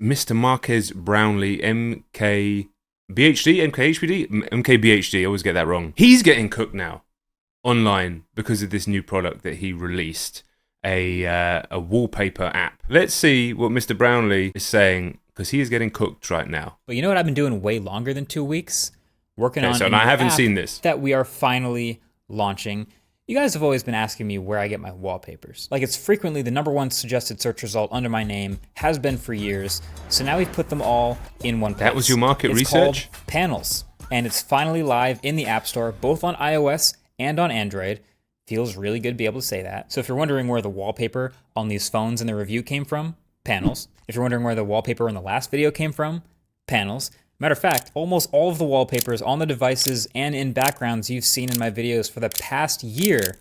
Mr. Marques Brownlee, MKBHD, I always get that wrong. He's getting cooked now online because of this new product that he released, a wallpaper app. Let's see what Mr. Brownlee is saying, because he is getting cooked right now. But you know what I've been doing way longer than 2 weeks? Working on and I haven't seen this. That we are finally launching. You guys have always been asking me where I get my wallpapers. Like, it's frequently the #1 suggested search result under my name, has been for years. So now we've put them all in one place. That was your market research? It's called Panels, and it's finally live in the App Store, both on iOS and on Android. Feels really good to be able to say that. So if you're wondering where the wallpaper on these phones in the review came from, Panels. If you're wondering where the wallpaper in the last video came from, Panels. Matter of fact, almost all of the wallpapers on the devices and in backgrounds you've seen in my videos for the past year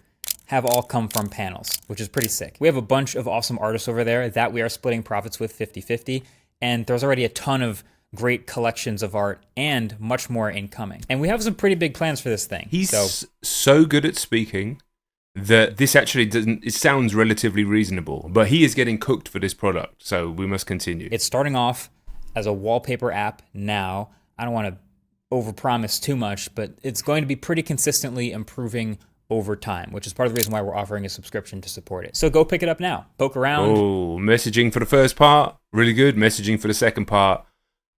have all come from Panels, which is pretty sick. We have a bunch of awesome artists over there that we are splitting profits with 50-50, and there's already a ton of great collections of art and much more incoming. And we have some pretty big plans for this thing. He's so good at speaking that this actually it sounds relatively reasonable, but he is getting cooked for this product, so we must continue. It's starting off as a wallpaper app now. I don't want to overpromise too much, but it's going to be pretty consistently improving over time, which is part of the reason why we're offering a subscription to support it. So go pick it up now. Poke around. Oh, messaging for the first part, really good. Messaging for the second part,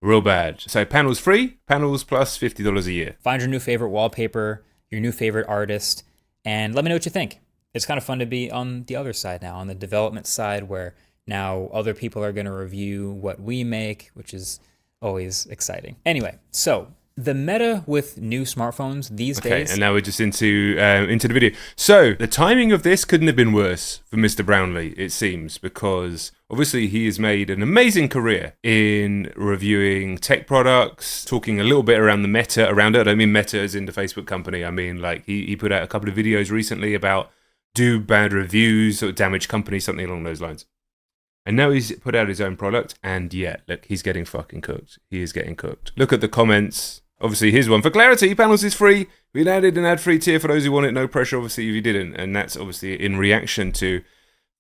real bad. So Panels free, Panels plus $50 a year. Find your new favorite wallpaper, your new favorite artist, and let me know what you think. It's kind of fun to be on the other side now, on the development side, where now other people are going to review what we make, which is always exciting. Anyway, so the meta with new smartphones these days. Okay, and now we're just into the video. So the timing of this couldn't have been worse for Mr. Brownlee, it seems, because obviously he has made an amazing career in reviewing tech products, talking a little bit around the meta around it. I don't mean meta as in the Facebook company. I mean, like, he put out a couple of videos recently about do bad reviews or damage companies, something along those lines. And now he's put out his own product, and yeah, look, he's getting fucking cooked. He is getting cooked. Look at the comments. Obviously, here's one. For clarity, Panels is free. We added an ad-free tier for those who want it. No pressure, obviously, if you didn't. And that's obviously in reaction to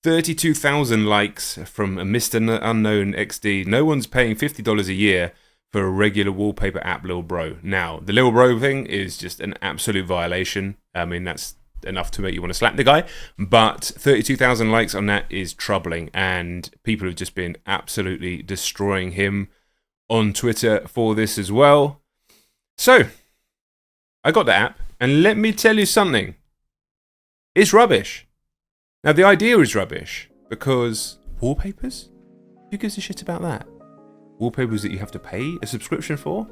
32,000 likes from a Mr. Unknown XD. No one's paying $50 a year for a regular wallpaper app, Lil Bro. Now, the Lil Bro thing is just an absolute violation. I mean, that's enough to make you want to slap the guy, but 32,000 likes on that is troubling, and people have just been absolutely destroying him on Twitter for this as well. So I got the app, and let me tell you something, it's rubbish. Now the idea is rubbish because wallpapers, who gives a shit about that? Wallpapers that you have to pay a subscription for,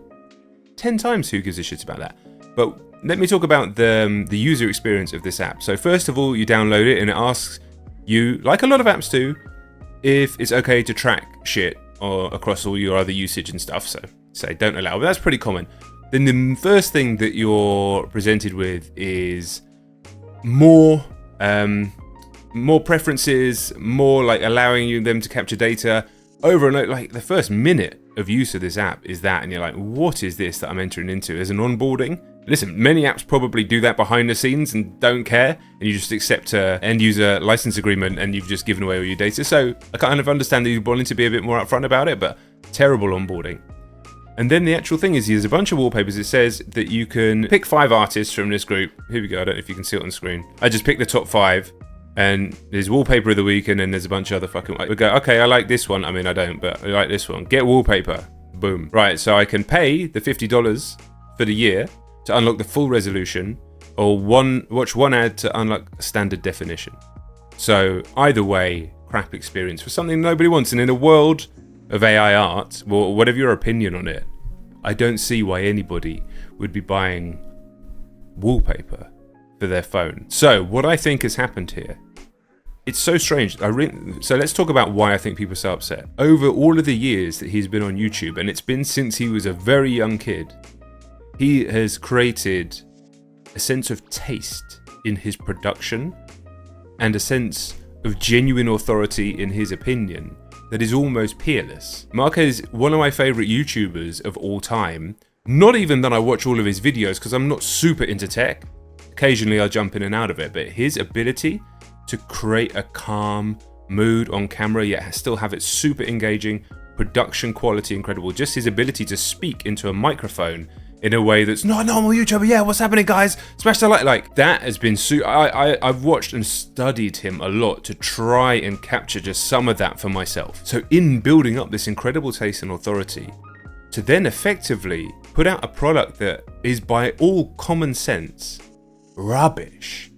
10 times who gives a shit about that. But let me talk about the user experience of this app. So first of all, you download it and it asks you, like a lot of apps do, if it's okay to track shit or across all your other usage and stuff. So say don't allow, but that's pretty common. Then the first thing that you're presented with is more preferences, more like allowing them to capture data over and over. Like the first minute of use of this app is that, and you're like, what is this that I'm entering into? There's an onboarding. Listen, many apps probably do that behind the scenes and don't care, and you just accept an end-user license agreement and you've just given away all your data. So I kind of understand that you're wanting to be a bit more upfront about it, but terrible onboarding. And then the actual thing is, there's a bunch of wallpapers. It says that you can pick 5 artists from this group. Here we go, I don't know if you can see it on the screen. I just picked the top 5, and there's wallpaper of the week, and then there's a bunch of other fucking... We go, okay, I like this one. I mean, I don't, but I like this one. Get wallpaper. Boom. Right, so I can pay the $50 for the year to unlock the full resolution, or watch one ad to unlock standard definition. So either way, crap experience for something nobody wants. And in a world of AI art, well, whatever your opinion on it, I don't see why anybody would be buying wallpaper for their phone. So what I think has happened here, it's so strange. So let's talk about why I think people are so upset. Over all of the years that he's been on YouTube, and it's been since he was a very young kid, he has created a sense of taste in his production and a sense of genuine authority in his opinion that is almost peerless. Marques is one of my favorite YouTubers of all time. Not even that I watch all of his videos, because I'm not super into tech. Occasionally I jump in and out of it, but his ability to create a calm mood on camera, yet still have it super engaging, production quality incredible. Just his ability to speak into a microphone in a way that's not a normal YouTuber. Yeah, what's happening, guys? Smash the like that has been I've watched and studied him a lot to try and capture just some of that for myself. So in building up this incredible taste and authority, to then effectively put out a product that is by all common sense rubbish,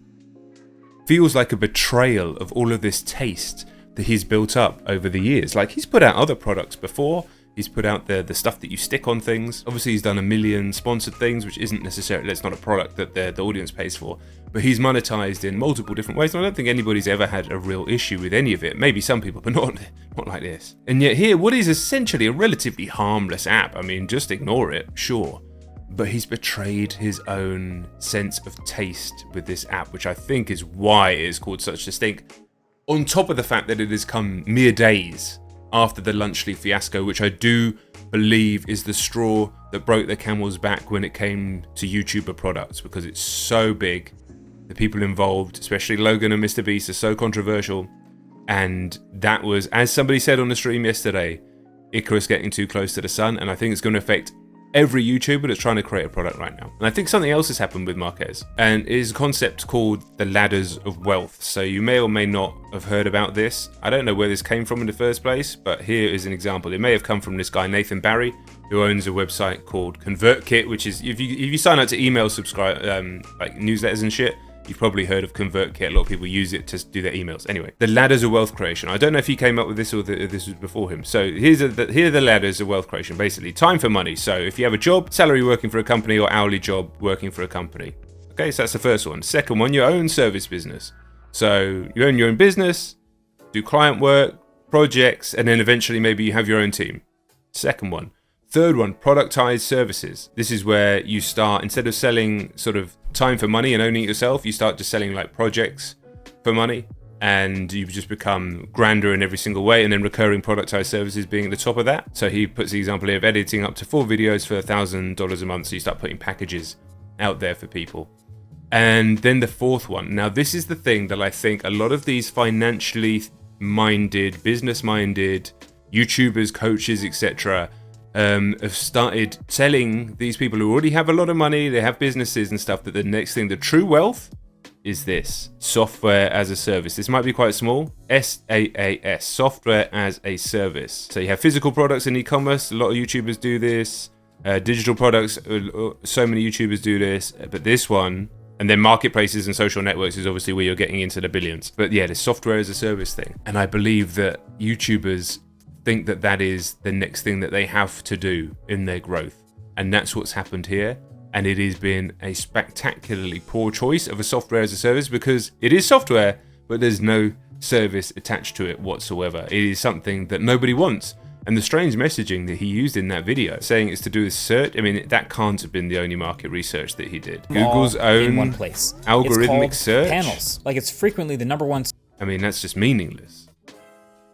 feels like a betrayal of all of this taste that he's built up over the years. Like, he's put out other products before. He's put out the stuff that you stick on things. Obviously, he's done a million sponsored things, which isn't necessarily, it's not a product that the audience pays for. But he's monetized in multiple different ways, and I don't think anybody's ever had a real issue with any of it. Maybe some people, but not like this. And yet here, what is essentially a relatively harmless app, I mean, just ignore it, sure. But he's betrayed his own sense of taste with this app, which I think is why it is called such a stink. On top of the fact that it has come mere days after the Lunchly fiasco, which I do believe is the straw that broke the camel's back when it came to YouTuber products, because it's so big. The people involved, especially Logan and Mr. Beast, are so controversial. And that was, as somebody said on the stream yesterday, Icarus getting too close to the sun. And I think it's going to affect every YouTuber that's trying to create a product right now. And I think something else has happened with Marques, and it is a concept called the ladders of wealth. So you may or may not have heard about this. I don't know where this came from in the first place, but here is an example. It may have come from this guy, Nathan Barry, who owns a website called ConvertKit, which is, if you sign up to email subscribe, like newsletters and shit, you've probably heard of ConvertKit. A lot of people use it to do their emails. Anyway, the ladders of wealth creation. I don't know if he came up with this or this was before him. So here are the ladders of wealth creation. Basically, time for money. So if you have a job, salary working for a company, or hourly job working for a company. Okay, so that's the first one. Second one, your own service business. So you own your own business, do client work, projects, and then eventually maybe you have your own team. Second one. Third one, productized services. This is where you start, instead of selling sort of time for money and owning it yourself, you start just selling like projects for money, and you just become grander in every single way, and then recurring productized services being at the top of that. So he puts the example here of editing up to 4 videos for $1,000 a month. So you start putting packages out there for people. And then the fourth one. Now, this is the thing that I think a lot of these financially minded, business minded YouTubers, coaches, etc., have started selling these people who already have a lot of money, they have businesses and stuff, that the next thing, the true wealth, is this software as a service. This might be quite small. SaaS, software as a service. So you have physical products in e-commerce. A lot of YouTubers do this. Digital products, so many YouTubers do this. But this one, and then marketplaces and social networks is obviously where you're getting into the billions. But yeah, the software as a service thing. And I believe that YouTubers think that that is the next thing that they have to do in their growth, and that's what's happened here. And it has been a spectacularly poor choice of a software as a service, because it is software, but there's no service attached to it whatsoever. It is something that nobody wants. And the strange messaging that he used in that video, saying it's to do with search, I mean, that can't have been the only market research that he did. Google's own in one place. Algorithmic search Panels. Like, it's frequently the number one. I mean, that's just meaningless.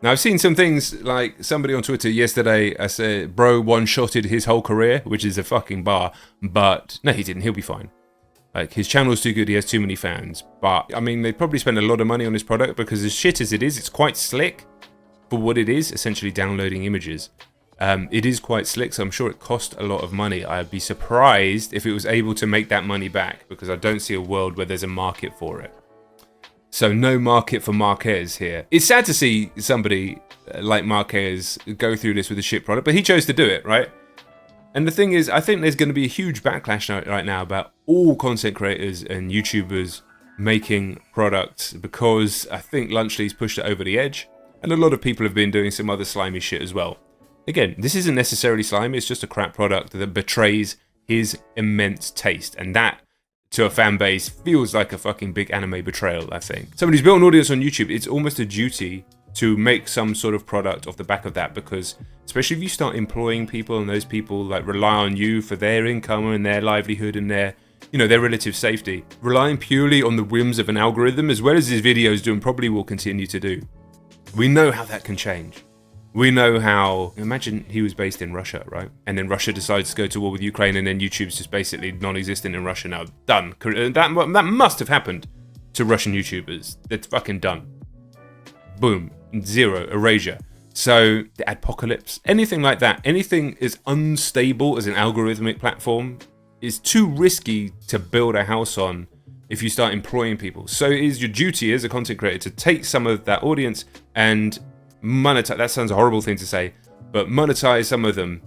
Now, I've seen some things, like somebody on Twitter yesterday, I said, bro one-shotted his whole career, which is a fucking bar. But no, he didn't. He'll be fine. Like, his channel's too good. He has too many fans. But, I mean, they probably spend a lot of money on his product, because as shit as it is, it's quite slick for what it is, essentially downloading images. It is quite slick, so I'm sure it cost a lot of money. I'd be surprised if it was able to make that money back, because I don't see a world where there's a market for it. So no market for Marques here. It's sad to see somebody like Marques go through this with a shit product, but he chose to do it, right? And the thing is, I think there's going to be a huge backlash right now about all content creators and YouTubers making products, because I think Lunchly's pushed it over the edge, and a lot of people have been doing some other slimy shit as well. Again, this isn't necessarily slimy, it's just a crap product that betrays his immense taste, and that, to a fan base, feels like a fucking big anime betrayal, I think. Somebody's built an audience on YouTube, it's almost a duty to make some sort of product off the back of that, because especially if you start employing people and those people like rely on you for their income and their livelihood and their, you know, their relative safety, relying purely on the whims of an algorithm, as well as his videos do and probably will continue to do. We know how that can change. We know how, imagine he was based in Russia, right? And then Russia decides to go to war with Ukraine, and then YouTube's just basically non-existent in Russia now. Done. That must have happened to Russian YouTubers. It's fucking done. Boom. Zero. Erasure. So the apocalypse, anything like that, anything as unstable as an algorithmic platform is too risky to build a house on if you start employing people. So it is your duty as a content creator to take some of that audience and monetize. That sounds a horrible thing to say, but monetize some of them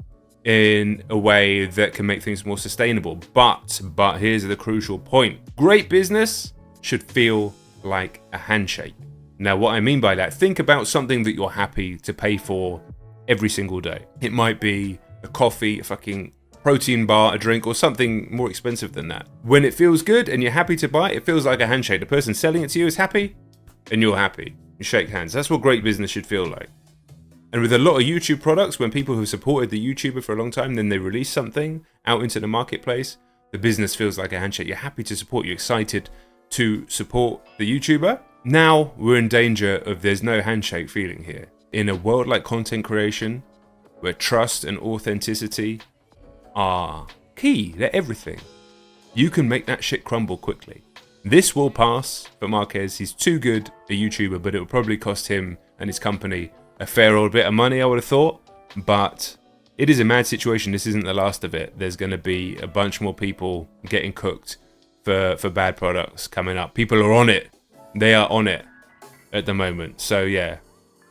in a way that can make things more sustainable. But here's the crucial point. Great business should feel like a handshake. Now, what I mean by that, think about something that you're happy to pay for every single day. It might be a coffee, a fucking protein bar, a drink, or something more expensive than that. When it feels good and you're happy to buy it, it feels like a handshake. The person selling it to you is happy and you're happy. You shake hands. That's what great business should feel like. And with a lot of YouTube products, when people have supported the YouTuber for a long time, then they release something out into the marketplace, the business feels like a handshake. You're happy to support, you're excited to support the YouTuber. Now we're in danger of there's no handshake feeling here. In a world like content creation, where trust and authenticity are key, they're everything, you can make that shit crumble quickly. This will pass for Marques. He's too good a YouTuber, but it will probably cost him and his company a fair old bit of money, I would have thought. But it is a mad situation. This isn't the last of it. There's going to be a bunch more people getting cooked for bad products coming up. People are on it. They are on it at the moment. So yeah,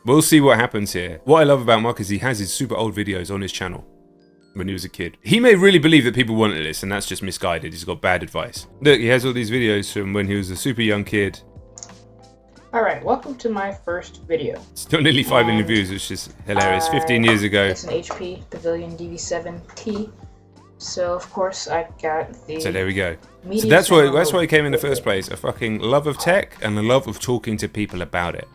we'll see what happens here. What I love about Marques is he has his super old videos on his channel when he was a kid. He may really believe that people wanted this, and that's just misguided. He's got bad advice. Look, he has all these videos from when he was a super young kid. Alright, welcome to my first video. It's got nearly 5 million views, which is hilarious. 15 years ago. It's an HP Pavilion DV7T. So of course I got the... So there we go. So that's why he came in the first place. A fucking love of tech and a love of talking to people about it.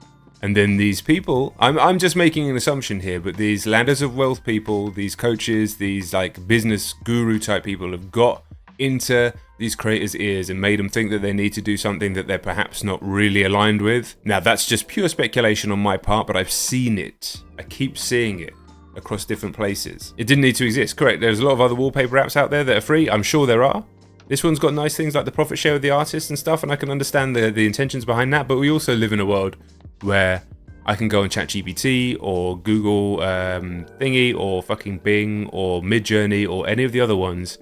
And then these people, I'm just making an assumption here, but these ladders of wealth people, these coaches, these like business guru type people have got into these creators' ears and made them think that they need to do something that they're perhaps not really aligned with. Now that's just pure speculation on my part, but I've seen it. I keep seeing it across different places. It didn't need to exist, correct. There's a lot of other wallpaper apps out there that are free. I'm sure there are. This one's got nice things like the profit share with the artists and stuff, and I can understand the intentions behind that, but we also live in a world where I can go on ChatGPT or Google thingy or fucking Bing or Midjourney or any of the other ones,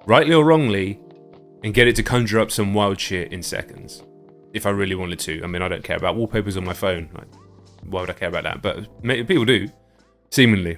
rightly or wrongly, and get it to conjure up some wild shit in seconds. If I really wanted to. I mean, I don't care about wallpapers on my phone. Like, why would I care about that? But people do, seemingly.